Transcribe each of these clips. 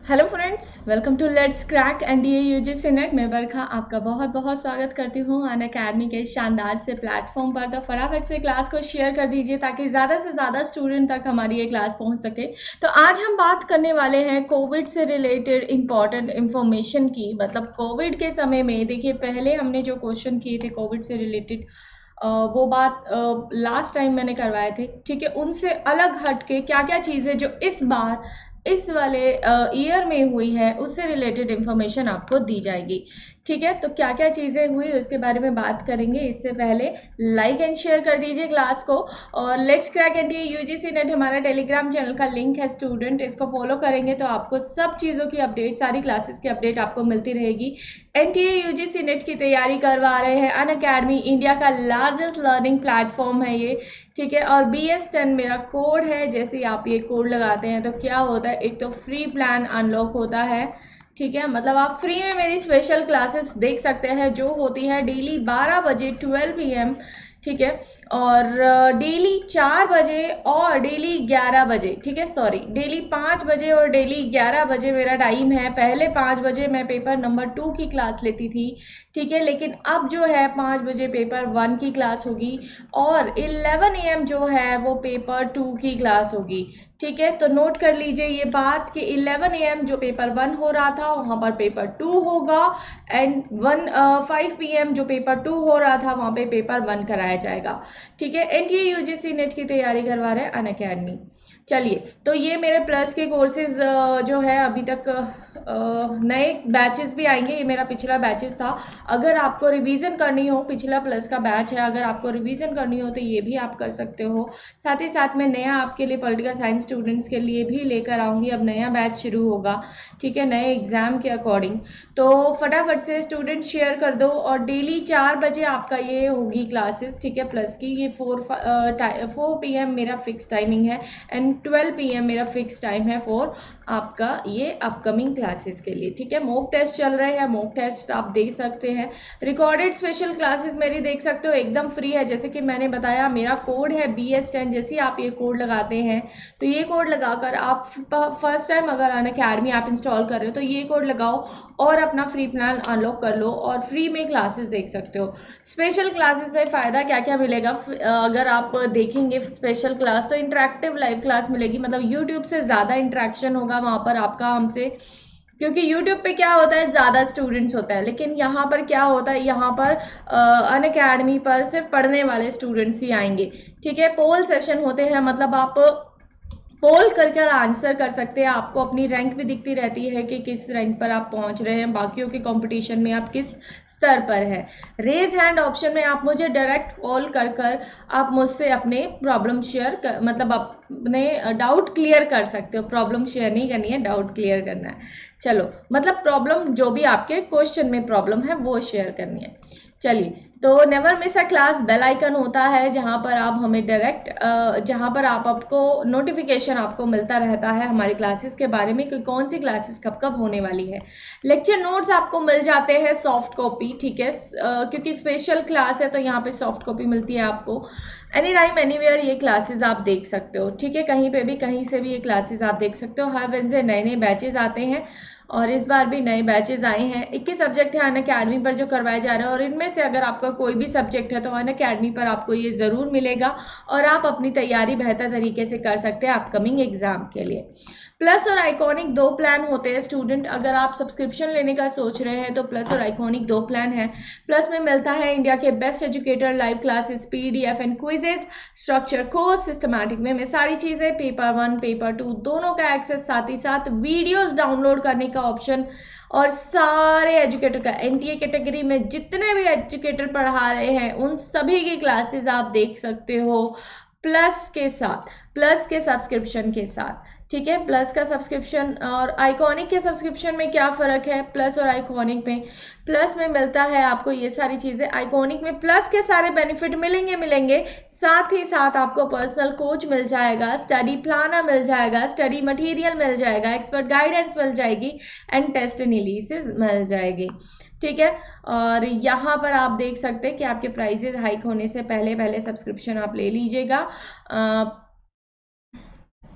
Hello friends, welcome to let's crack NDA UGC NET. मैं बरखा आपका बहुत बहुत स्वागत करती हूँ अनअकैडमी के शानदार से प्लेटफॉर्म पर। तो फटाफट से क्लास को शेयर कर दीजिए ताकि ज़्यादा से ज़्यादा स्टूडेंट तक हमारी ये क्लास पहुँच सके। तो आज हम बात करने वाले हैं कोविड से रिलेटेड इम्पॉर्टेंट इन्फॉर्मेशन की। मतलब कोविड के समय में देखिए, पहले हमने जो क्वेश्चन किए थे कोविड से रिलेटेड, वो बात लास्ट टाइम मैंने करवाए थे, ठीक है। उनसे अलग हट के क्या क्या चीज़ें जो इस बार इस वाले ईयर में हुई है उससे रिलेटेड इंफॉर्मेशन आपको दी जाएगी, ठीक है। तो क्या क्या चीज़ें हुई उसके बारे में बात करेंगे। इससे पहले लाइक एंड शेयर कर दीजिए क्लास को। और let's crack NDA UGC net हमारा टेलीग्राम चैनल का लिंक है स्टूडेंट, इसको फॉलो करेंगे तो आपको सब चीज़ों की अपडेट, सारी क्लासेस की अपडेट आपको मिलती रहेगी। एनडीए यूजीसी नेट की तैयारी करवा रहे हैं अनअकैडमी, इंडिया का लार्जेस्ट लर्निंग प्लेटफॉर्म है ये, ठीक है। और BS10 मेरा कोड है। जैसे ही आप ये कोड लगाते हैं तो क्या होता है, एक तो फ्री प्लान अनलॉक होता है, ठीक है। मतलब आप फ्री में मेरी स्पेशल क्लासेस देख सकते हैं जो होती है डेली 12 बजे 12 PM, ठीक है। और डेली 4 बजे और डेली 11 बजे, ठीक है। सॉरी, डेली 5 बजे और डेली 11 बजे मेरा टाइम है। पहले 5 बजे मैं पेपर नंबर 2 की क्लास लेती थी, ठीक है। लेकिन अब जो है 5 बजे पेपर 1 की क्लास होगी और 11 AM जो है वो पेपर 2 की क्लास होगी, ठीक है। तो नोट कर लीजिए ये बात कि 11 AM जो पेपर 1 हो रहा था वहाँ पर पेपर 2 होगा, एंड 5 PM जो पेपर 2 हो रहा था वहाँ पे पेपर 1 कराया जाएगा, ठीक है। एनटीए यूजीसी नेट की तैयारी करवा रहे हैं अनअकैडमी। चलिए, तो ये मेरे प्लस के कोर्सेज जो है अभी तक नए बैचेस भी आएंगे। ये मेरा पिछला बैचेस था। अगर आपको रिवीजन करनी हो, पिछला प्लस का बैच है, अगर आपको रिवीजन करनी हो तो ये भी आप कर सकते हो। साथ ही साथ मैं नया आपके लिए पॉलिटिकल साइंस स्टूडेंट्स के लिए भी लेकर आऊँगी। अब नया बैच शुरू होगा, ठीक है, नए एग्ज़ाम के अकॉर्डिंग। तो फटाफट से स्टूडेंट शेयर कर दो। और डेली 4 बजे आपका ये होगी क्लासेस, ठीक है, प्लस की। ये 4 PM मेरा फिक्स टाइमिंग है एंड 12 PM मेरा फिक्स टाइम है फॉर आपका ये अपकमिंग क्लासेस के लिए, ठीक है। मॉक टेस्ट चल रहे हैं, मॉक टेस्ट आप देख सकते हैं। रिकॉर्डेड स्पेशल क्लासेस मेरी देख सकते हो, एकदम फ्री है। जैसे कि मैंने बताया, मेरा कोड है BS10। जैसे ही आप ये कोड लगाते हैं तो ये कोड लगाकर आप फर्स्ट टाइम अगर अनअकैडमी आप इंस्टॉल कर रहे हो तो ये कोड लगाओ और अपना फ्री प्लान अनलॉक कर लो और फ्री में क्लासेस देख सकते हो। स्पेशल क्लासेस में फ़ायदा क्या क्या मिलेगा, अगर आप देखेंगे स्पेशल क्लास तो इंटरेक्टिव लाइव क्लास मिलेगी। मतलब यूट्यूब से ज़्यादा इंटरेक्शन होगा वहाँ पर आपका हमसे, क्योंकि यूट्यूब पे क्या होता है, ज़्यादा स्टूडेंट्स होता है। लेकिन यहाँ पर क्या होता है, यहाँ पर अनअकैडमी पर सिर्फ पढ़ने वाले स्टूडेंट्स ही आएंगे, ठीक है। पोल सेशन होते हैं, मतलब आप पोल कर आंसर कर सकते हैं। आपको अपनी रैंक भी दिखती रहती है कि किस रैंक पर आप पहुंच रहे हैं, बाकियों के कंपटीशन में आप किस स्तर पर है। रेज हैंड ऑप्शन में आप मुझे डायरेक्ट कॉल कर आप मुझसे अपने प्रॉब्लम शेयर कर, मतलब अपने डाउट क्लियर कर सकते हो। प्रॉब्लम शेयर नहीं करनी है, डाउट क्लियर करना है। चलो, मतलब प्रॉब्लम जो भी आपके क्वेश्चन में प्रॉब्लम है वो शेयर करनी है। चलिए, तो never miss a class bell icon होता है जहाँ पर आप हमें डायरेक्ट, जहाँ पर आपको नोटिफिकेशन आपको मिलता रहता है हमारी क्लासेस के बारे में कि कौन सी क्लासेस कब कब होने वाली है। लेक्चर नोट्स आपको मिल जाते हैं सॉफ्ट कॉपी, ठीक है। क्योंकि स्पेशल क्लास है तो यहाँ पे सॉफ्ट कॉपी मिलती है आपको। एनी टाइम एनीवेयर ये क्लासेस आप देख सकते हो, ठीक है। कहीं पे भी, कहीं से भी ये क्लासेस आप देख सकते हो। हर वेडनेसडे नए नए बैचेज आते हैं और इस बार भी नए बैचेज आए हैं। 21 सब्जेक्ट है अनअकैडमी पर जो करवाए जा रहे हैं, और इनमें से अगर आपका कोई भी सब्जेक्ट है तो अनअकैडमी पर आपको ये ज़रूर मिलेगा और आप अपनी तैयारी बेहतर तरीके से कर सकते हैं अपकमिंग एग्जाम के लिए। प्लस और आइकॉनिक 2 प्लान होते हैं स्टूडेंट। अगर आप सब्सक्रिप्शन लेने का सोच रहे हैं तो प्लस और आइकॉनिक 2 प्लान है। प्लस में मिलता है इंडिया के best educator, live classes, PDF and quizzes, structure course, systematic में सारी चीज़ें, पेपर 1 पेपर 2 दोनों का एक्सेस, साथ ही साथ वीडियोस डाउनलोड करने का ऑप्शन। और सारे एजुकेटर का, NTA कैटेगरी में जितने भी एजुकेटर पढ़ा रहे हैं उन सभी की क्लासेस आप देख सकते हो प्लस के साथ, प्लस के सब्सक्रिप्शन के साथ, ठीक है। प्लस का सब्सक्रिप्शन और आइकॉनिक के सब्सक्रिप्शन में क्या फ़र्क है, प्लस और आइकॉनिक में? प्लस में मिलता है आपको ये सारी चीज़ें, आइकॉनिक में प्लस के सारे बेनिफिट मिलेंगे, साथ ही साथ आपको पर्सनल कोच मिल जाएगा, स्टडी प्लानर मिल जाएगा, स्टडी मटेरियल मिल जाएगा, एक्सपर्ट गाइडेंस मिल जाएगी एंड टेस्ट एनालिसिस मिल जाएगी, ठीक है। और यहाँ पर आप देख सकते हैं कि आपके प्राइजेस हाइक होने से पहले पहले सब्सक्रिप्शन आप ले लीजिएगा।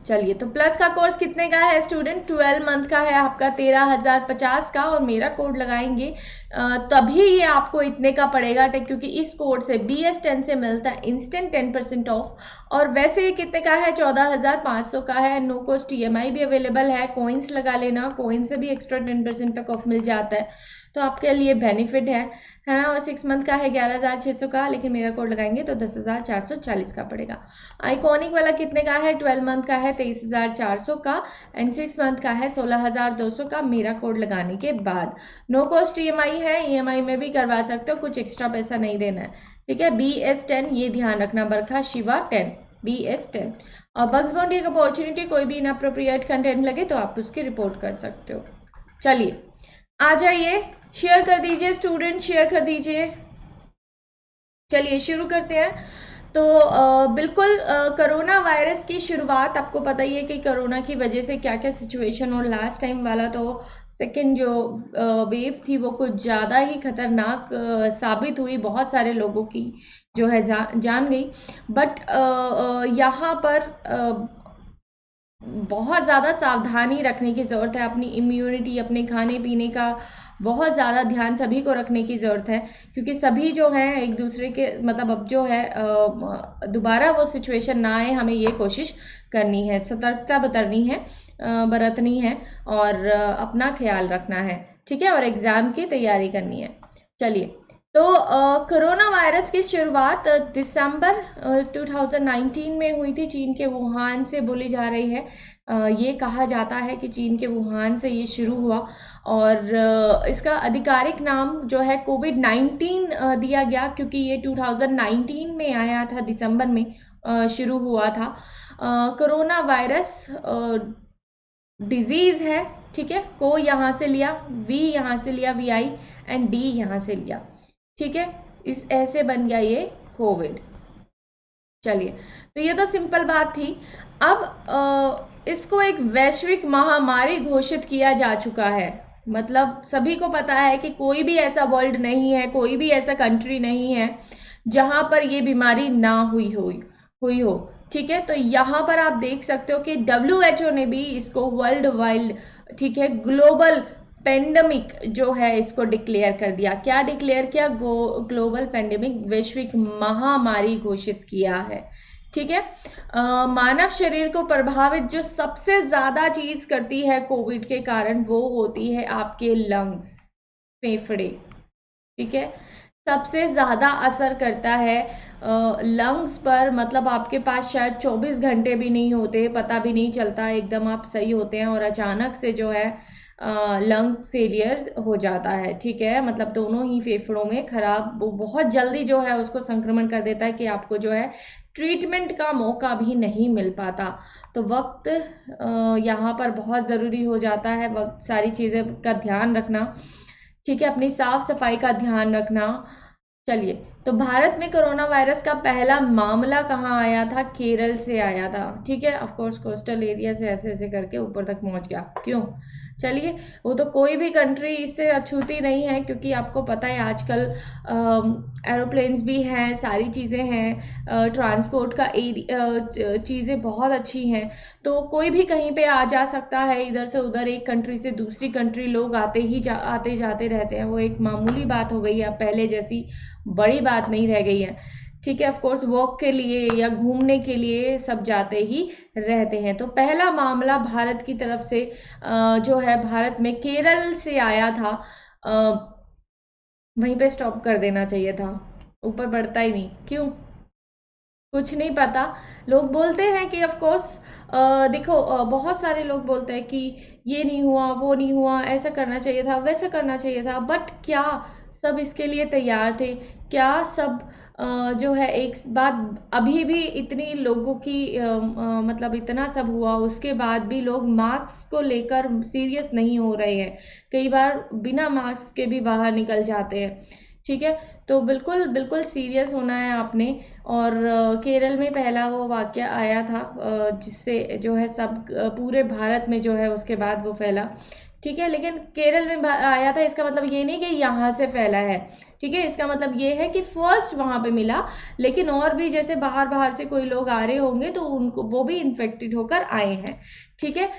चलिए, तो प्लस का कोर्स कितने का है स्टूडेंट? 12 मंथ का है आपका 13,050 का, और मेरा कोड लगाएंगे तभी ये आपको इतने का पड़ेगा, क्योंकि इस कोड से BS10 से मिलता है इंस्टेंट 10% ऑफ। और वैसे ये कितने का है? 14,500 का है। नो कॉस्ट EMI भी अवेलेबल है। कोइंस लगा लेना, कोइन से भी एक्स्ट्रा 10% तक ऑफ मिल जाता है, तो आपके लिए बेनिफिट है ना। और 6 मंथ का है 11,600 का, लेकिन मेरा कोड लगाएंगे तो 10,440 का पड़ेगा। आइकॉनिक वाला कितने का है? 12 मंथ का है 23,400 का, एंड 6 मंथ का है 16,200 का, मेरा कोड लगाने के बाद। नो कॉस्ट EMI है, EMI में भी करवा सकते हो, कुछ एक्स्ट्रा पैसा नहीं देना है, ठीक है। BS10 ये ध्यान रखना, बरखा शिवा 10 BS10। और बग्स बाउंड्री की अपॉर्चुनिटी, कोई भी इनअप्रोप्रिएट कंटेंट लगे तो आप उसकी रिपोर्ट कर सकते हो। चलिए आ जाइए, शेयर कर दीजिए स्टूडेंट, शेयर कर दीजिए। चलिए शुरू करते हैं। तो बिल्कुल कोरोना वायरस की शुरुआत, आपको पता ही है कि कोरोना की वजह से क्या क्या सिचुएशन, और लास्ट टाइम वाला तो सेकेंड जो वेव थी वो कुछ ज़्यादा ही खतरनाक साबित हुई, बहुत सारे लोगों की जो है जान गई। बट यहाँ पर बहुत ज़्यादा सावधानी रखने की ज़रूरत है। अपनी इम्यूनिटी, अपने खाने पीने का बहुत ज़्यादा ध्यान सभी को रखने की ज़रूरत है, क्योंकि सभी जो है एक दूसरे के, मतलब अब जो है दोबारा वो सिचुएशन ना आए, हमें ये कोशिश करनी है, सतर्कता बरतनी है, और अपना ख्याल रखना है, ठीक है, और एग्ज़ाम की तैयारी करनी है। चलिए, तो कोरोना वायरस की शुरुआत दिसंबर 2019 में हुई थी, चीन के वुहान से बोली जा रही है। ये कहा जाता है कि चीन के वुहान से ये शुरू हुआ, और इसका आधिकारिक नाम जो है कोविड-19 दिया गया, क्योंकि ये 2019 में आया था, दिसंबर में शुरू हुआ था। कोरोना वायरस डिजीज़ है, ठीक है। को यहाँ से लिया, V यहाँ से लिया, VI, एंड D यहाँ से लिया, ठीक है। इस ऐसे बन गया ये कोविड। चलिए, तो ये तो सिंपल बात थी। अब इसको एक वैश्विक महामारी घोषित किया जा चुका है, मतलब सभी को पता है कि कोई भी ऐसा वर्ल्ड नहीं है, कोई भी ऐसा कंट्री नहीं है जहाँ पर ये बीमारी ना हुई हो, ठीक है। तो यहाँ पर आप देख सकते हो कि WHO ने भी इसको वर्ल्ड वाइड, ठीक है, ग्लोबल पेंडेमिक जो है इसको डिक्लेयर कर दिया। क्या डिक्लेयर किया? ग्लोबल पेंडेमिक, वैश्विक महामारी घोषित किया है, ठीक है। मानव शरीर को प्रभावित जो सबसे ज़्यादा चीज़ करती है कोविड के कारण, वो होती है आपके लंग्स, फेफड़े, ठीक है। सबसे ज़्यादा असर करता है लंग्स पर, मतलब आपके पास शायद 24 घंटे भी नहीं होते, पता भी नहीं चलता, एकदम आप सही होते हैं, और अचानक से जो है लंग फेलियर हो जाता है, ठीक है। मतलब दोनों ही फेफड़ों में खराब, वो बहुत जल्दी जो है उसको संक्रमण कर देता है कि आपको जो है ट्रीटमेंट का मौका भी नहीं मिल पाता। तो वक्त यहाँ पर बहुत ज़रूरी हो जाता है, वक्त सारी चीज़ें का ध्यान रखना, ठीक है, अपनी साफ सफाई का ध्यान रखना। चलिए, तो भारत में कोरोना वायरस का पहला मामला कहाँ आया था? केरल से आया था, ठीक है। ऑफ कोर्स कोस्टल एरिया से ऐसे ऐसे करके ऊपर तक पहुँच गया, क्यों? चलिए, वो तो कोई भी कंट्री इससे अछूती नहीं है, क्योंकि आपको पता है आजकल एरोप्लेन्स भी हैं, सारी चीज़ें हैं, ट्रांसपोर्ट का चीज़ें बहुत अच्छी हैं, तो कोई भी कहीं पे आ जा सकता है, इधर से उधर, एक कंट्री से दूसरी कंट्री लोग आते जाते रहते हैं, वो एक मामूली बात हो गई है, अब पहले जैसी बड़ी बात नहीं रह गई है, ठीक है। ऑफ कोर्स वर्क के लिए या घूमने के लिए सब जाते ही रहते हैं। तो पहला मामला भारत की तरफ से जो है, भारत में केरल से आया था। वहीं पे स्टॉप कर देना चाहिए था, ऊपर बढ़ता ही नहीं, क्यों? कुछ नहीं पता। लोग बोलते हैं कि ऑफ कोर्स देखो, बहुत सारे लोग बोलते हैं कि ये नहीं हुआ, वो नहीं हुआ, ऐसा करना चाहिए था, वैसा करना चाहिए था, बट क्या सब इसके लिए तैयार थे? क्या सब जो है, एक बात, अभी भी इतनी लोगों की मतलब इतना सब हुआ, उसके बाद भी लोग मास्क को लेकर सीरियस नहीं हो रहे हैं, कई बार बिना मास्क के भी बाहर निकल जाते हैं, ठीक है। तो बिल्कुल बिल्कुल सीरियस होना है आपने। और केरल में पहला वो वाक़या आया था, जिससे जो है सब पूरे भारत में जो है उसके बाद वो फैला, ठीक है, लेकिन केरल में आया था, इसका मतलब ये नहीं कि यहाँ से फैला है, ठीक है, इसका मतलब ये है कि फर्स्ट वहाँ पे मिला, लेकिन और भी जैसे बाहर बाहर से कोई लोग आ रहे होंगे तो उनको वो भी इन्फेक्टेड होकर आए हैं, ठीक है।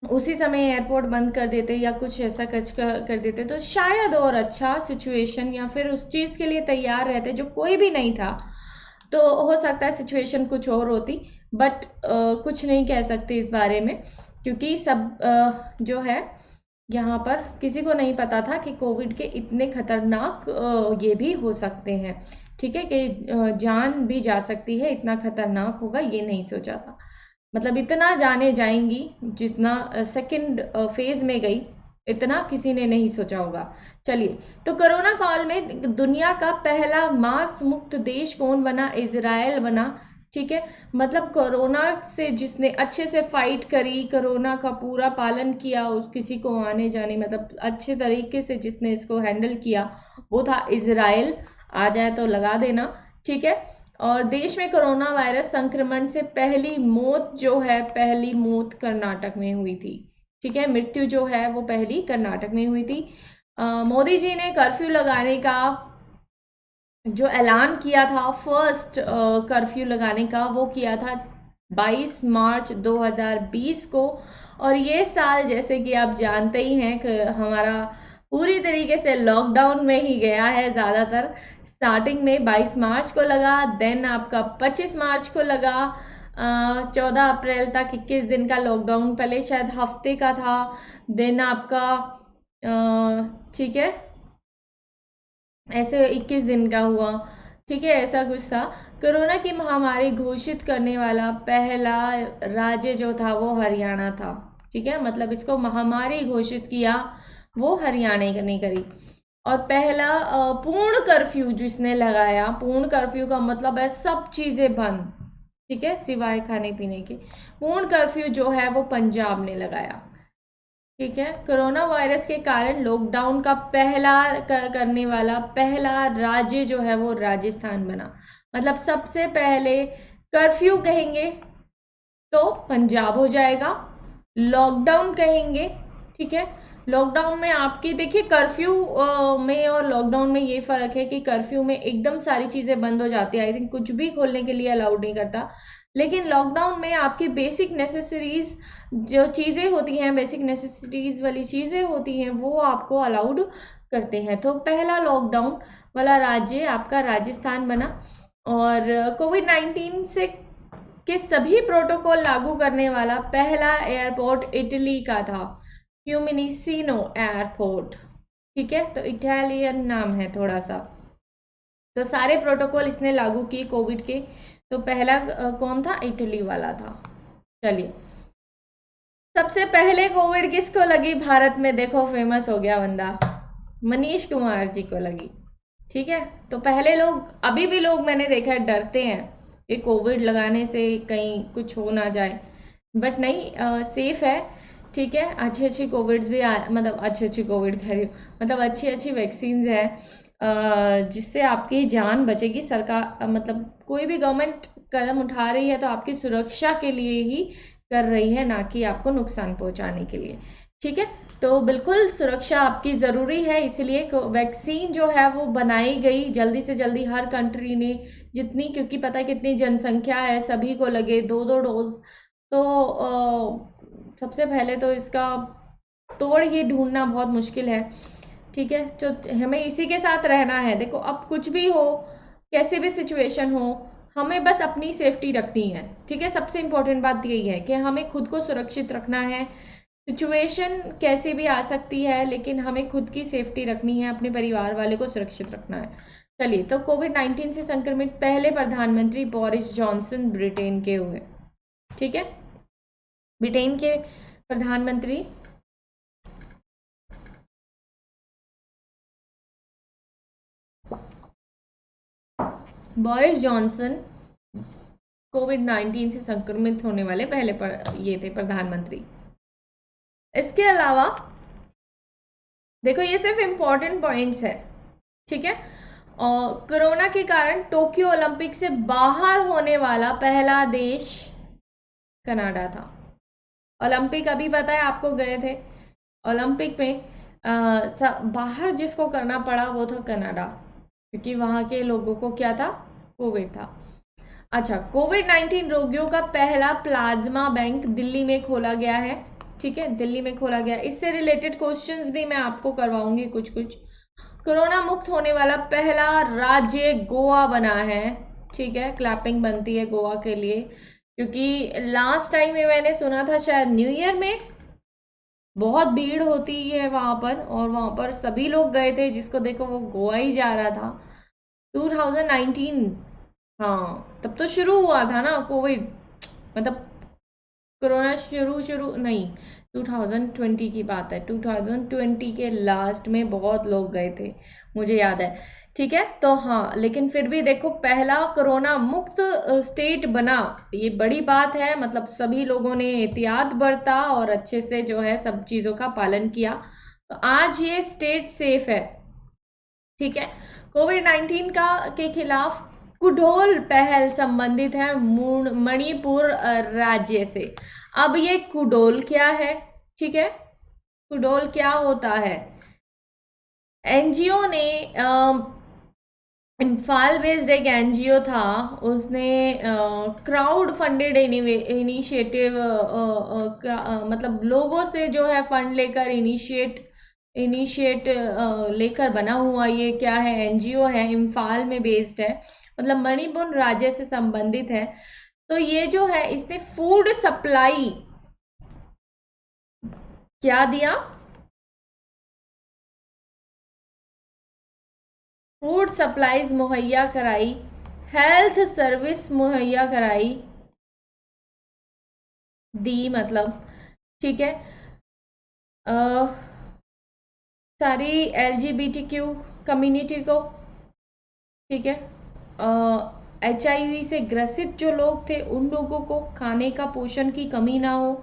उसी समय एयरपोर्ट बंद कर देते या कुछ ऐसा कर देते तो शायद और अच्छा सिचुएशन, या फिर उस चीज़ के लिए तैयार रहते जो कोई भी नहीं था, तो हो सकता है सिचुएशन कुछ और होती। बट कुछ नहीं कह सकते इस बारे में, क्योंकि सब जो है यहाँ पर किसी को नहीं पता था कि कोविड के इतने खतरनाक ये भी हो सकते हैं, ठीक है, कि जान भी जा सकती है, इतना खतरनाक होगा ये नहीं सोचा था। मतलब इतना जाने जाएंगी, जितना सेकंड फेज में गई, इतना किसी ने नहीं सोचा होगा। चलिए, तो कोरोना काल में दुनिया का पहला मांस मुक्त देश कौन बना? इजराइल बना, ठीक है। मतलब कोरोना से जिसने अच्छे से फाइट करी, कोरोना का पूरा पालन किया, उस किसी को आने जाने मतलब अच्छे तरीके से जिसने इसको हैंडल किया, वो था इजराइल। आ जाए तो लगा देना, ठीक है। और देश में कोरोना वायरस संक्रमण से पहली मौत जो है, पहली मौत कर्नाटक में हुई थी, ठीक है, मृत्यु जो है वो पहली कर्नाटक में हुई थी। मोदी जी ने कर्फ्यू लगाने का जो ऐलान किया था, फर्स्ट कर्फ्यू लगाने का, वो किया था 22 मार्च 2020 को। और ये साल जैसे कि आप जानते ही हैं कि हमारा पूरी तरीके से लॉकडाउन में ही गया है ज़्यादातर। स्टार्टिंग में 22 मार्च को लगा, देन आपका 25 मार्च को लगा, 14 अप्रैल तक 21 दिन का लॉकडाउन, पहले शायद हफ्ते का था, देन आपका ठीक है ऐसे 21 दिन का हुआ, ठीक है, ऐसा कुछ था। कोरोना की महामारी घोषित करने वाला पहला राज्य जो था वो हरियाणा था, ठीक है, मतलब इसको महामारी घोषित किया वो हरियाणा ने करी। और पहला पूर्ण कर्फ्यू जिसने लगाया, पूर्ण कर्फ्यू का मतलब है सब चीज़ें बंद, ठीक है, सिवाय खाने पीने के, पूर्ण कर्फ्यू जो है वो पंजाब ने लगाया, ठीक है। कोरोना वायरस के कारण लॉकडाउन का पहला करने वाला पहला राज्य जो है वो राजस्थान बना। मतलब सबसे पहले कर्फ्यू कहेंगे तो पंजाब हो जाएगा, लॉकडाउन कहेंगे, ठीक है। लॉकडाउन में आपकी देखिए, कर्फ्यू में और लॉकडाउन में ये फर्क है कि कर्फ्यू में एकदम सारी चीज़ें बंद हो जाती है, आई थिंक कुछ भी खोलने के लिए अलाउड नहीं करता, लेकिन लॉकडाउन में आपकी बेसिक नेसेसरीज जो चीज़ें होती हैं, बेसिक नेसेसिटीज़ वाली चीज़ें होती हैं, वो आपको अलाउड करते हैं। तो पहला लॉकडाउन वाला राज्य आपका राजस्थान बना। और कोविड-19 से के सभी प्रोटोकॉल लागू करने वाला पहला एयरपोर्ट इटली का था, फ्यूमिनिसिनो एयरपोर्ट, ठीक है, तो इटालियन नाम है थोड़ा सा। तो सारे प्रोटोकॉल इसने लागू किए कोविड के। तो पहला कौन था? इटली वाला था। चलिए, सबसे पहले कोविड किसको लगी भारत में? देखो फेमस हो गया बंदा, मनीष कुमार जी को लगी, ठीक है। तो पहले लोग, अभी भी लोग मैंने देखा है डरते हैं कि कोविड लगाने से कहीं कुछ हो ना जाए, बट नहीं, सेफ है, ठीक है। अच्छी अच्छी कोविड भी मतलब अच्छी कोविड कह रही हूँ, मतलब अच्छी अच्छी वैक्सीन है जिससे आपकी जान बचेगी। सरकार मतलब कोई भी गवर्नमेंट कदम उठा रही है तो आपकी सुरक्षा के लिए ही कर रही है, ना कि आपको नुकसान पहुंचाने के लिए, ठीक है। तो बिल्कुल सुरक्षा आपकी ज़रूरी है, इसलिए वैक्सीन जो है वो बनाई गई जल्दी से जल्दी, हर कंट्री ने जितनी, क्योंकि पता है कितनी जनसंख्या है, सभी को लगे 2-2 डोज। तो सबसे पहले तो इसका तोड़ ही ढूंढना बहुत मुश्किल है, ठीक है। तो हमें इसी के साथ रहना है। देखो, अब कुछ भी हो, कैसे भी सिचुएशन हो, हमें बस अपनी सेफ्टी रखनी है, ठीक है। सबसे इम्पोर्टेंट बात यही है कि हमें खुद को सुरक्षित रखना है। सिचुएशन कैसी भी आ सकती है, लेकिन हमें खुद की सेफ्टी रखनी है, अपने परिवार वाले को सुरक्षित रखना है। चलिए, तो कोविड-19 से संक्रमित पहले प्रधानमंत्री बोरिस जॉनसन ब्रिटेन के हुए, ठीक है। ब्रिटेन के प्रधानमंत्री बोरिस जॉनसन कोविड-19 से संक्रमित होने वाले पहले ये थे प्रधानमंत्री। इसके अलावा देखो, ये सिर्फ इम्पोर्टेंट पॉइंट्स है, ठीक है। और कोरोना के कारण टोक्यो ओलंपिक से बाहर होने वाला पहला देश कनाडा था। ओलंपिक अभी पता है आपको गए थे, ओलंपिक में बाहर जिसको करना पड़ा वो था कनाडा, क्योंकि वहाँ के लोगों को क्या था, कोविड था। अच्छा, कोविड-19 रोगियों का पहला प्लाज्मा बैंक दिल्ली में खोला गया है। ठीक है, दिल्ली में खोला गया। इससे रिलेटेड क्वेश्चंस भी मैं आपको करवाऊंगी कुछ कुछ। कोरोना मुक्त होने वाला पहला राज्य गोवा बना है। ठीक है, क्लैपिंग बनती है गोवा के लिए, क्योंकि लास्ट टाइम में मैंने सुना था शायद न्यू ईयर में बहुत भीड़ होती है वहां पर, और वहां पर सभी लोग गए थे, जिसको देखो वो गोवा ही जा रहा था। 2019, हाँ तब तो शुरू हुआ था ना कोविड, मतलब कोरोना शुरू शुरू नहीं, 2020 की बात है। 2020 के लास्ट में बहुत लोग गए थे, मुझे याद है। ठीक है, तो हाँ, लेकिन फिर भी देखो पहला कोरोना मुक्त स्टेट बना, ये बड़ी बात है। मतलब सभी लोगों ने एहतियात बरता और अच्छे से जो है सब चीज़ों का पालन किया, तो आज ये स्टेट सेफ है। ठीक है, कोविड-19 का के खिलाफ कुडोल पहल संबंधित है मणिपुर राज्य से। अब ये कुडोल क्या है? ठीक है, कुडोल क्या होता है? एनजीओ ने इम्फाल बेस्ड एक एनजीओ था, उसने क्राउड फंडेड इनिशिएटिव, मतलब लोगों से जो है फंड लेकर इनिशिएट लेकर बना हुआ ये क्या है, एनजीओ है, इम्फाल में बेस्ड है, मतलब मणिपुर राज्य से संबंधित है। तो ये जो है इसने फूड सप्लाई क्या दिया, फूड सप्लाईज मुहैया कराई, हेल्थ सर्विस मुहैया कराई, दी मतलब। ठीक है, सारी LGBTQ कम्युनिटी को, ठीक है, HIV से ग्रसित जो लोग थे उन लोगों को खाने का पोषण की कमी ना हो,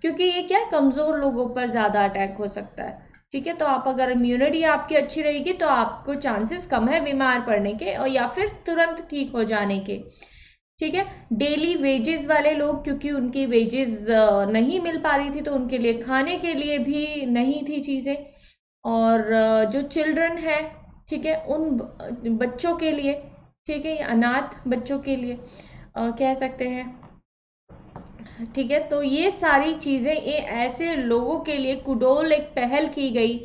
क्योंकि ये क्या कमज़ोर लोगों पर ज़्यादा अटैक हो सकता है। ठीक है, तो आप अगर इम्यूनिटी आपकी अच्छी रहेगी तो आपको चांसेस कम है बीमार पड़ने के, और या फिर तुरंत ठीक हो जाने के। ठीक है, डेली वेजेस वाले लोग, क्योंकि उनकी वेजेस नहीं मिल पा रही थी, तो उनके लिए खाने के लिए भी नहीं थी चीज़ें। और जो चिल्ड्रन है, ठीक है, उन बच्चों के लिए, ठीक है, अनाथ बच्चों के लिए कह सकते हैं। ठीक है, तो ये सारी चीज़ें ये ऐसे लोगों के लिए कुडोल एक पहल की गई,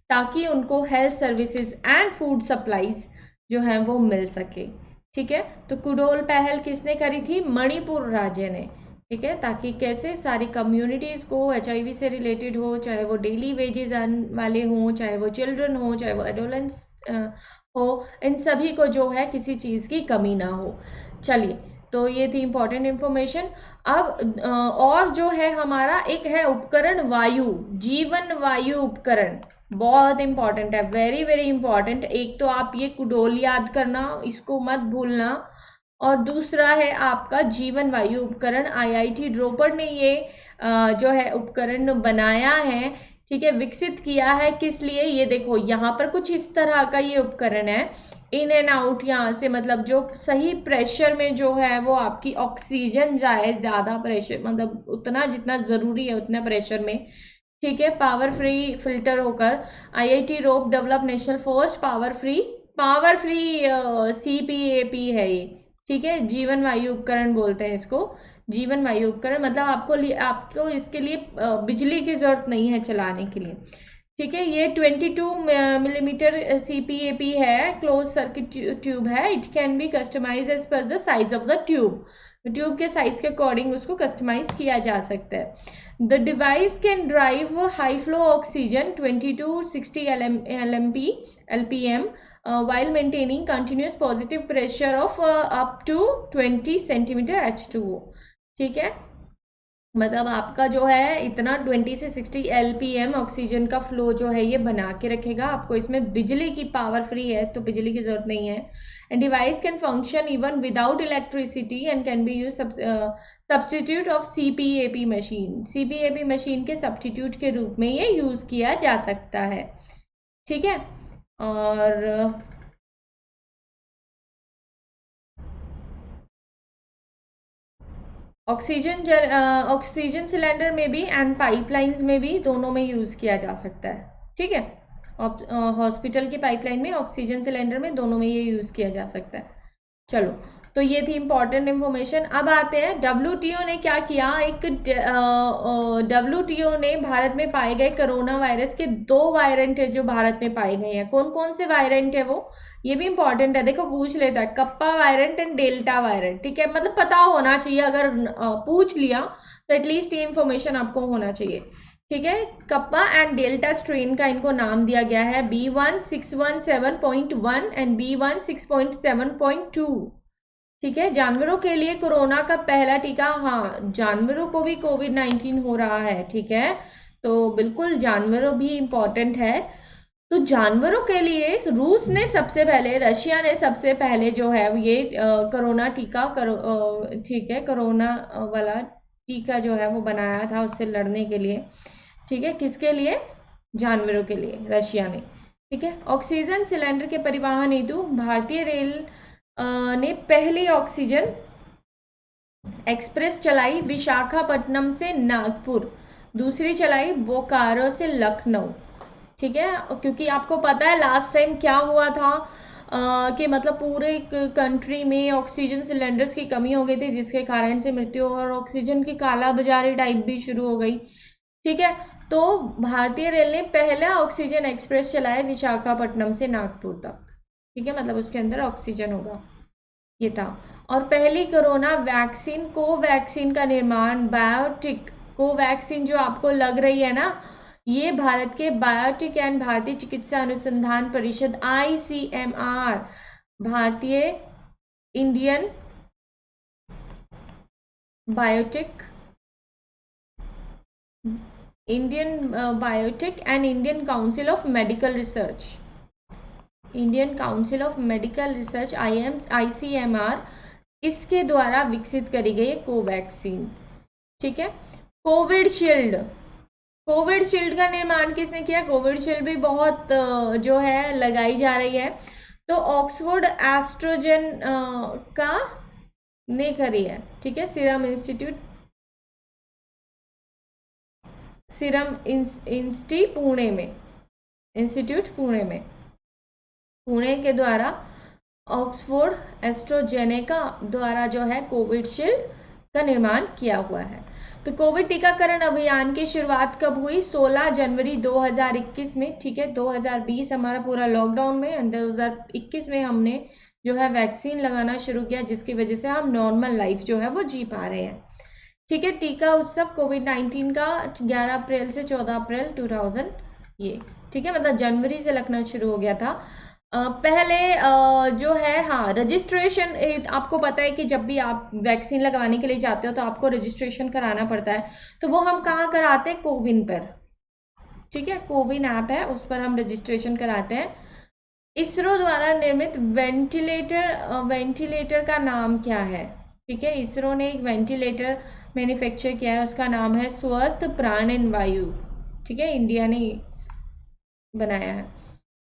ताकि उनको health services and food supplies जो हैं वो मिल सके। ठीक है, तो कुडोल पहल किसने करी थी? मणिपुर राज्य ने। ठीक है, ताकि कैसे सारी कम्युनिटीज़ को HIV से रिलेटेड हो, चाहे वो डेली वेजेस अर्न वाले हों, चाहे वो चिल्ड्रन हो, चाहे वो एडोलेंस हो, इन सभी को जो है किसी चीज़ की कमी ना हो। चलिए, तो ये थी इम्पोर्टेंट इन्फॉर्मेशन। अब और जो है हमारा एक है उपकरण वायु, जीवन वायु उपकरण, बहुत इंपॉर्टेंट है, वेरी वेरी इंपॉर्टेंट। एक तो आप ये कुडोल याद करना, इसको मत भूलना, और दूसरा है आपका जीवन वायु उपकरण। IIT द्रोपड़ ने ये जो है उपकरण बनाया है, ठीक है, विकसित किया है। किस लिए? ये देखो यहाँ पर कुछ इस तरह का ये उपकरण है, इन एंड आउट यहाँ से, मतलब जो सही प्रेशर में जो है वो आपकी ऑक्सीजन जाए, ज़्यादा प्रेशर मतलब उतना जितना ज़रूरी है उतने प्रेशर में। ठीक है, पावर फ्री फिल्टर होकर IIT Ropar develop national first power free CPAP है ये। ठीक है, जीवन वायु उपकरण बोलते हैं इसको, जीवन वायु उपकरण। मतलब आपको इसके लिए बिजली की जरूरत नहीं है चलाने के लिए। ठीक है, ये 22 मिलीमीटर CPAP है, क्लोज सर्किट ट्यूब है। It can be customize as per the size of the tube, tube के साइज के अकॉर्डिंग उसको कस्टमाइज किया जा सकता है। The device can drive high flow oxygen 20 to 60 LPM while maintaining continuous positive pressure of up to 20 centimeter H2O। ठीक है, मतलब आपका जो है इतना 20 से 60 LPM ऑक्सीजन का फ्लो जो है ये बना के रखेगा आपको। इसमें बिजली की पावर फ्री है, तो बिजली की जरूरत नहीं है। And device can function even without electricity and can be use substitute of CPAP machine. CPAP machine के सब्सटीट्यूट के रूप में ये यूज किया जा सकता है। ठीक है, ऑक्सीजन सिलेंडर में भी एंड पाइपलाइंस में भी, दोनों में यूज़ किया जा सकता है। ठीक है, हॉस्पिटल की पाइपलाइन में, ऑक्सीजन सिलेंडर में, दोनों में ये यूज़ किया जा सकता है। चलो, तो ये थी इंपॉर्टेंट इंफॉर्मेशन। अब आते हैं डब्ल्यूटीओ ने क्या किया। डब्ल्यूटीओ ने भारत में पाए गए कोरोना वायरस के 2 वायरेंट है जो भारत में पाए गए हैं। कौन कौन से वायरेंट है वो, ये भी इंपॉर्टेंट है। देखो पूछ लेता है, kappa variant and delta variant. ठीक है, मतलब पता होना चाहिए, अगर पूछ लिया तो एटलीस्ट ये इंफॉर्मेशन आपको होना चाहिए। ठीक है, कप्पा एंड डेल्टा स्ट्रेन का इनको नाम दिया गया है B1617.1 एंड B16.7.2। ठीक है, जानवरों के लिए कोरोना का पहला टीका, हाँ जानवरों को भी कोविड-19 हो रहा है। ठीक है, तो बिल्कुल जानवरों भी इम्पोर्टेंट है। तो जानवरों के लिए रूस ने सबसे पहले, रशिया ने सबसे पहले जो है ये कोरोना टीका ठीक है, कोरोना वाला टीका जो है वो बनाया था उससे लड़ने के लिए। ठीक है, किसके लिए, जानवरों के लिए, रशिया ने। ठीक है, ऑक्सीजन सिलेंडर के परिवहन हेतु भारतीय रेल ने पहली ऑक्सीजन एक्सप्रेस चलाई विशाखापट्टनम से नागपुर, दूसरी चलाई बोकारो से लखनऊ। ठीक है, क्योंकि आपको पता है लास्ट टाइम क्या हुआ था, कि मतलब पूरे कंट्री में ऑक्सीजन सिलेंडर्स की कमी हो गई थी, जिसके कारण से मृत्यु और ऑक्सीजन की कालाबाजारी टाइप भी शुरू हो गई। ठीक है, तो भारतीय रेल ने पहला ऑक्सीजन एक्सप्रेस चलाया विशाखापट्टनम से नागपुर तक। ठीक है, मतलब उसके अंदर ऑक्सीजन होगा, ये था। और पहली कोरोना वैक्सीन कोवैक्सीन का निर्माण बायोटिक, कोवैक्सीन जो आपको लग रही है ना, ये भारत के बायोटिक एंड भारतीय चिकित्सा अनुसंधान परिषद ICMR, भारतीय Indian biotic, Indian biotic and Indian Council of Medical Research, Indian Council of Medical Research ICMR, इसके द्वारा विकसित करी गई कोवैक्सीन। ठीक है, कोविडशील्ड, कोविडशील्ड का निर्माण किसने किया, कोविडशील्ड भी बहुत जो है लगाई जा रही है, तो ऑक्सफोर्ड एस्ट्रोजन का ने करी है। ठीक है, serum institute, serum institute Pune में, इंस्टीट्यूट पुणे में, पुणे के द्वारा ऑक्सफोर्ड एस्ट्रोजेनेका द्वारा जो है कोविडशील्ड का निर्माण किया हुआ है। तो कोविड टीकाकरण अभियान की शुरुआत कब हुई, 16 जनवरी 2021 में। ठीक है, 2020 हमारा पूरा लॉकडाउन में, 2021 में हमने जो है वैक्सीन लगाना शुरू किया, जिसकी वजह से हम नॉर्मल लाइफ जो है वो जी पा रहे हैं। ठीक है, टीका उत्सव कोविड-19 का 11 अप्रैल से 14 अप्रैल 2000 ये। ठीक है, मतलब जनवरी से लगना शुरू हो गया था। पहले जो है, हाँ रजिस्ट्रेशन, आपको पता है कि जब भी आप वैक्सीन लगवाने के लिए जाते हो तो आपको रजिस्ट्रेशन कराना पड़ता है, तो वो हम कहाँ कराते हैं, कोविन पर। ठीक है, कोविन ऐप है, उस पर हम रजिस्ट्रेशन कराते हैं। इसरो द्वारा निर्मित वेंटिलेटर का नाम क्या है। ठीक है, इसरो ने एक वेंटिलेटर मैन्युफैक्चर किया है, उसका नाम है स्वस्थ प्राणन वायु। ठीक है, इंडिया ने बनाया है।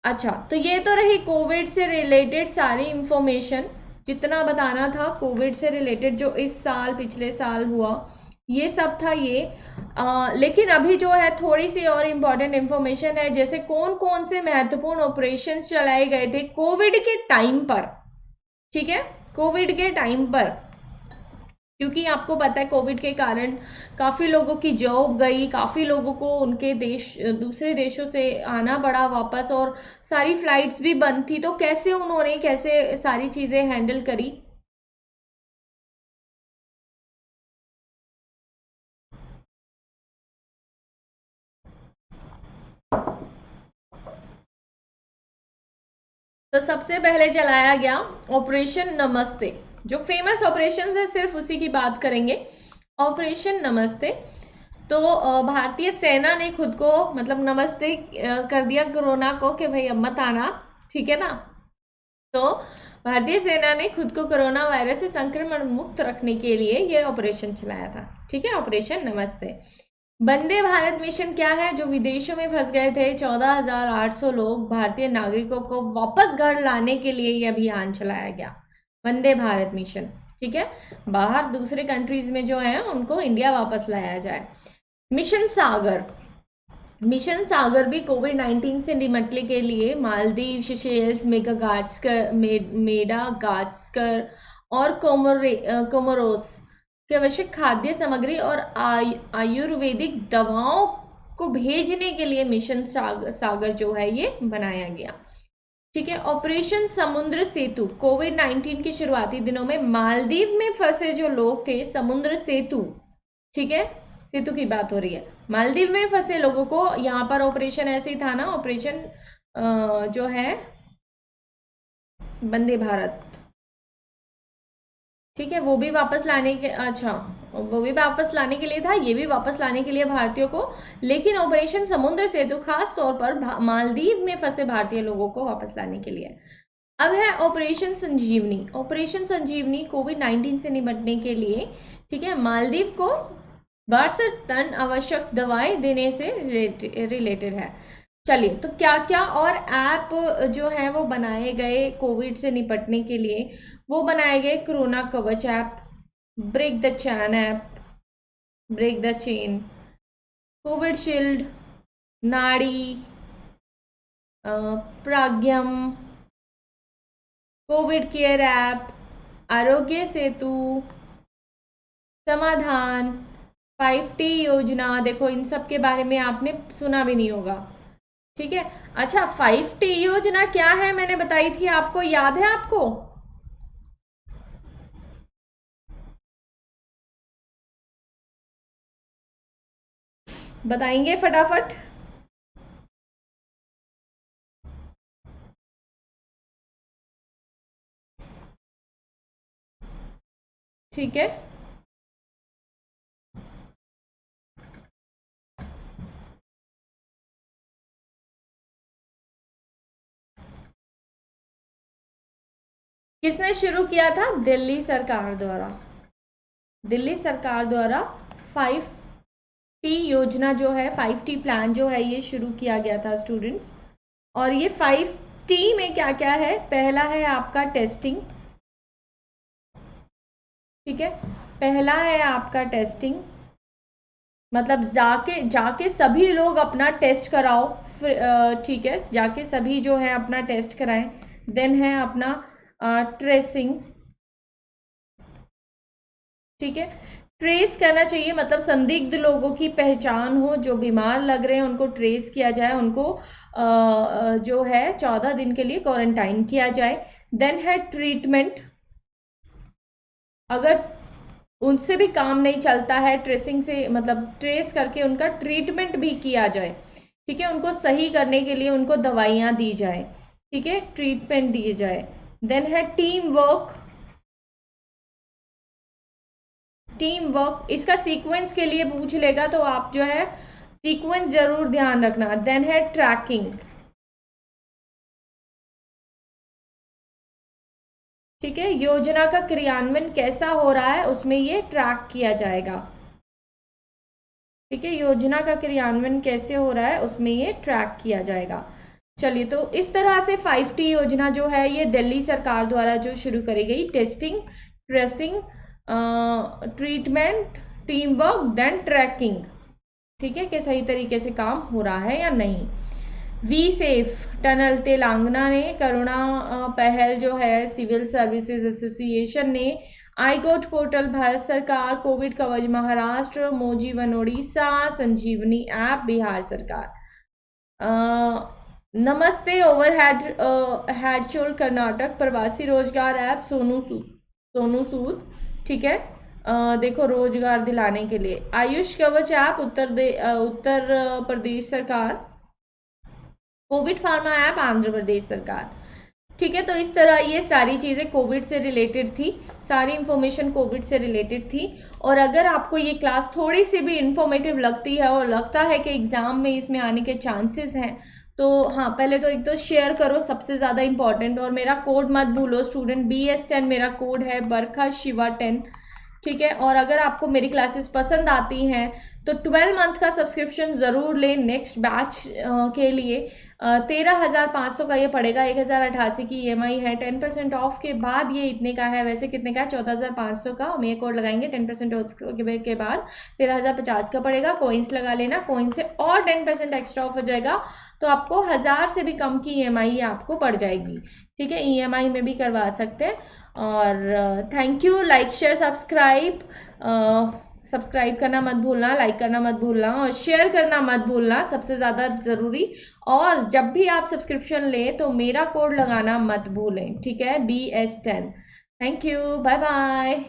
अच्छा, तो ये तो रही कोविड से रिलेटेड सारी इंफॉर्मेशन, जितना बताना था कोविड से रिलेटेड जो इस साल पिछले साल हुआ, ये सब था ये। लेकिन अभी जो है थोड़ी सी और इम्पोर्टेंट इंफॉर्मेशन है, जैसे कौन कौन से महत्वपूर्ण ऑपरेशन चलाए गए थे कोविड के टाइम पर। ठीक है, कोविड के टाइम पर, क्योंकि आपको पता है कोविड के कारण काफ़ी लोगों की जॉब गई, काफ़ी लोगों को उनके देश, दूसरे देशों से आना पड़ा वापस, और सारी फ्लाइट्स भी बंद थी, तो कैसे उन्होंने कैसे सारी चीज़ें हैंडल करी। तो सबसे पहले चलाया गया ऑपरेशन नमस्ते, जो फेमस ऑपरेशन है सिर्फ उसी की बात करेंगे, ऑपरेशन नमस्ते। तो भारतीय सेना ने खुद को मतलब नमस्ते कर दिया कोरोना को कि भाई अब मत आना। ठीक है ना, तो भारतीय सेना ने खुद को कोरोना वायरस से संक्रमण मुक्त रखने के लिए यह ऑपरेशन चलाया था। ठीक है, ऑपरेशन नमस्ते। वंदे भारत मिशन क्या है, जो विदेशों में फंस गए थे 14,800 लोग, भारतीय नागरिकों को वापस घर लाने के लिए यह अभियान चलाया गया, वंदे भारत मिशन। ठीक है, बाहर दूसरे कंट्रीज में जो है उनको इंडिया वापस लाया जाए। मिशन सागर, मिशन सागर भी कोविड-19 से निपटने के लिए मालदीव, सेशेल्स, मेडागास्कर और कोमोरोस के आवश्यक खाद्य सामग्री और आयुर्वेदिक दवाओं को भेजने के लिए मिशन सागर जो है ये बनाया गया। ठीक है, ऑपरेशन समुद्र सेतु, कोविड-19 के शुरुआती दिनों में मालदीव में फंसे जो लोग थे, समुद्र सेतु, ठीक है, सेतु की बात हो रही है, मालदीव में फंसे लोगों को यहाँ पर ऑपरेशन ऐसे ही था ना, ऑपरेशन जो है वंदे भारत, ठीक है, वो भी वापस लाने के, अच्छा वो भी वापस लाने के लिए था, ये भी वापस लाने के लिए भारतीयों को, लेकिन ऑपरेशन समुद्र सेतु खास तौर पर मालदीव में फंसे भारतीय लोगों को वापस लाने के लिए। अब है ऑपरेशन संजीवनी, ऑपरेशन संजीवनी कोविड-19 से निपटने के लिए, ठीक है, मालदीव को 62 टन आवश्यक दवाएं देने से रिलेटेड है। चलिए, तो क्या क्या और ऐप जो है वो बनाए गए कोविड से निपटने के लिए, वो बनाए गए corona Kavach app, break the chain app, break the chain, Covid shield, नाड़ी, प्राज्ञम, Covid care app, Aarogya Setu, समाधान, 5T योजना, देखो इन सब के बारे में आपने सुना भी नहीं होगा, ठीक है। अच्छा, 5T योजना क्या है, मैंने बताई थी आपको, याद है आपको? बताएंगे फटाफट? ठीक है, किसने शुरू किया था? दिल्ली सरकार द्वारा, दिल्ली सरकार द्वारा 5T योजना जो है, 5T प्लान जो है ये शुरू किया गया था स्टूडेंट्स। और ये 5T में क्या क्या है? पहला है आपका टेस्टिंग, ठीक है, पहला है आपका टेस्टिंग, मतलब जाके सभी लोग अपना टेस्ट कराओ, ठीक है, जाके सभी जो है अपना टेस्ट कराएं। देन है अपना ट्रेसिंग, ठीक है, ट्रेस करना चाहिए, मतलब संदिग्ध लोगों की पहचान हो, जो बीमार लग रहे हैं उनको ट्रेस किया जाए, उनको जो है 14 दिन के लिए क्वारंटाइन किया जाए। देन है ट्रीटमेंट, अगर उनसे भी काम नहीं चलता है ट्रेसिंग से, मतलब ट्रेस करके उनका ट्रीटमेंट भी किया जाए, ठीक है, उनको सही करने के लिए उनको दवाइयाँ दी जाए, ठीक है, ट्रीटमेंट दिए जाए। देन है टीम वर्क, टीम वर्क, इसका सीक्वेंस के लिए पूछ लेगा तो आप जो है सीक्वेंस जरूर ध्यान रखना। देन है ट्रैकिंग, ठीक है, योजना का क्रियान्वयन कैसा हो रहा है उसमें ये ट्रैक किया जाएगा, ठीक है, योजना का क्रियान्वयन कैसे हो रहा है उसमें ये ट्रैक किया जाएगा। चलिए, तो इस तरह से 5T योजना जो है ये दिल्ली सरकार द्वारा जो शुरू करी गई, testing, tracing, treatment, team work, then tracking, ठीक है, कि सही तरीके से काम हो रहा है या नहीं। वी सेफ टनल तेलंगाना ने, करुणा पहल जो है सिविल सर्विसेज एसोसिएशन ने, आईकोट पोर्टल भारत सरकार, कोविड कवच महाराष्ट्र, मोजी वन ओडिशा, संजीवनी ऐप बिहार सरकार, नमस्ते हेडशोल्ड कर्नाटक, प्रवासी रोजगार ऐप सोनू सूद, ठीक है, देखो रोजगार दिलाने के लिए, आयुष कवच ऐप उत्तर प्रदेश सरकार, Covid pharma app Andhra Pradesh सरकार, ठीक है। तो इस तरह ये सारी चीज़ें कोविड से रिलेटेड थी, सारी इंफॉर्मेशन कोविड से रिलेटेड थी। और अगर आपको ये क्लास थोड़ी सी भी इंफॉर्मेटिव लगती है और लगता है कि एग्ज़ाम में इसमें आने के चांसेस हैं, तो हाँ, पहले तो एक तो शेयर करो, सबसे ज़्यादा इंपॉर्टेंट, और मेरा कोड मत भूलो स्टूडेंट, BS10 मेरा कोड है, बरखा शिवा 10, ठीक है। और अगर आपको मेरी क्लासेस पसंद आती हैं तो 12 मंथ का सब्सक्रिप्शन ज़रूर लें नेक्स्ट बैच के लिए। 13,500 का ये पड़ेगा। 1,088 की EMI है। 10% ऑफ के बाद ये इतने का है। वैसे कितने का है? 14,500 का। हम ये कोड लगाएंगे 10% ऑफ के बाद 13,050 का पड़ेगा। कॉइन्स लगा लेना, कॉइन से और 10% एक्स्ट्रा ऑफ हो जाएगा, तो आपको 1,000 से भी कम की EMI आपको पड़ जाएगी। ठीक है, EMI में भी करवा सकते हैं। और thank you. Like share subscribe करना मत भूलना, लाइक करना मत भूलना और शेयर करना मत भूलना, सबसे ज़्यादा ज़रूरी। और जब भी आप सब्सक्रिप्शन लें तो मेरा कोड लगाना मत भूलें। ठीक है, BS10। Thank you, bye bye.